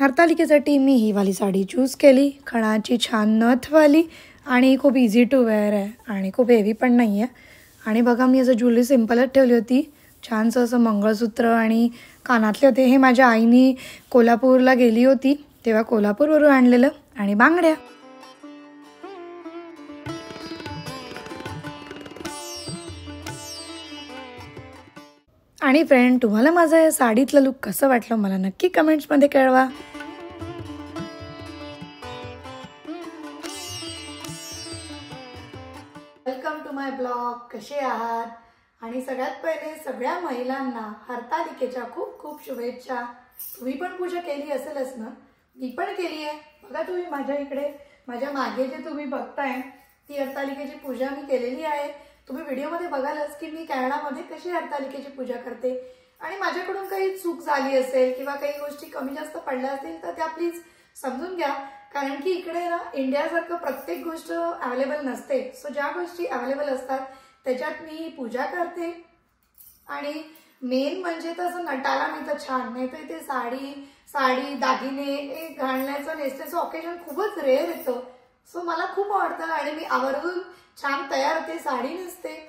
हरतालिकेसाठी मी ही वाली साडी चूज केली। खणाची छान नथवाली आणि खूप इझी टू वेअर आहे आणि खूप हेवी पण नाही आहे। आणि बघा मी असं ज्वेलरी सिंपलच ठेवली होती। छानसं असं मंगळसूत्र आणि कानातले होते। हे माझ्या आईने कोल्हापूरला गेली होती तेव्हा कोल्हापूरवरून आणलेलं। आणि बांगड्या। आणि फ्रेंड, तुम्हाला माझं या साडीतलं लुक कसं वाटलं मला नक्की कमेंट्समध्ये कळवा। Welcome to my blog. कसे आहात? आणि सगळ्यात पहिले सगळ्या महिलांना हरतालिकेच्या खूप खूप शुभेच्छा। तुम्ही पण पूजा केली असेलच ना? मी पण केली आहे। बघा तुम्ही माझ्या इकडे माझ्या मागे जे तुम्ही बघताय ती हरतालिकेची पूजा मी केलेली आहे। तुम्ही व्हिडिओमध्ये बघालच की मी कॅनडामध्ये कशी हरतालिकेची पूजा करते। आणि माझ्याकडून काही चूक झाली असेल किंवा काही गोष्टी कमी जास्त पडल्या असतील तर त्या प्लीज समजून घ्या। कारण की इकडे ना इंडियासारखं प्रत्येक गोष्ट अवेलेबल नसते। सो ज्या गोष्टी अवेलेबल असतात त्याच्यात मी पूजा करते। आणि मेन म्हणजे तर असं नटाला मी तर छान, नाही तर इथे साडी दागिने घालण्याचं नेसण्याचं ऑकेजन खूपच रेअर येतं। सो मला खूप आवडतं आणि मी आवर्जून छान तयार होते, साडी नेसते।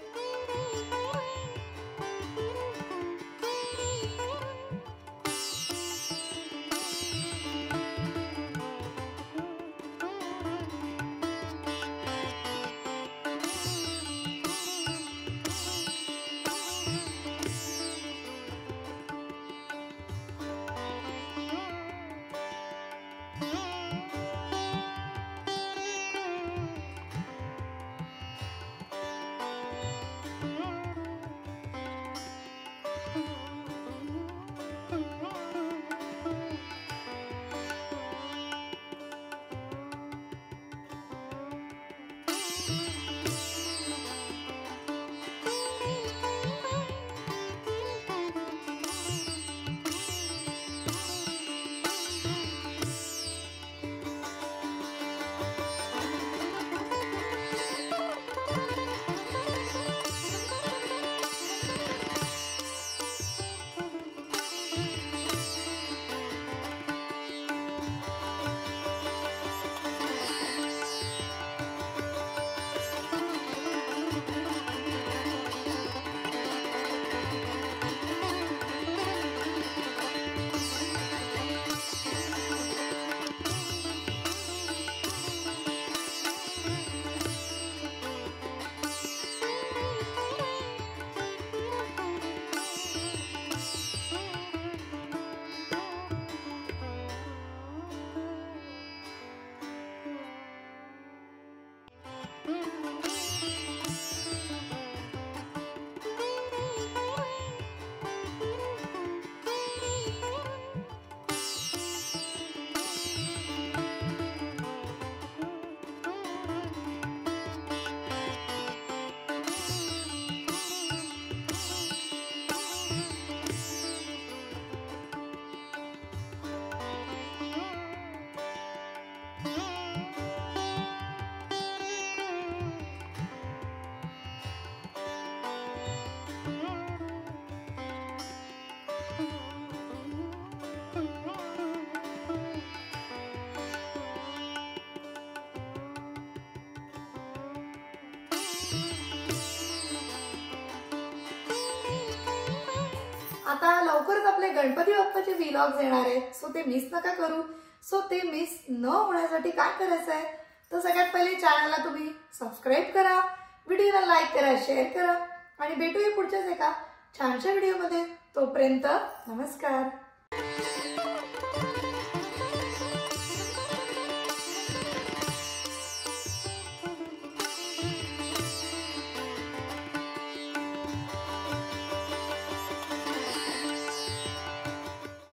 आता लवकरच आपले गणपती बाप्पाचे व्लॉग्स येणार आहेत। सो ते मिस नका करू। सो ते मिस न होण्यासाठी काय करायचं आहे तर सगळ्यात पहिले चॅनलला तुम्ही सबस्क्राइब करा, व्हिडिओला लाईक करा, शेअर करा आणि भेटूया पुढच्याच एका छानशा व्हिडिओमध्ये। तोपर्यंत नमस्कार।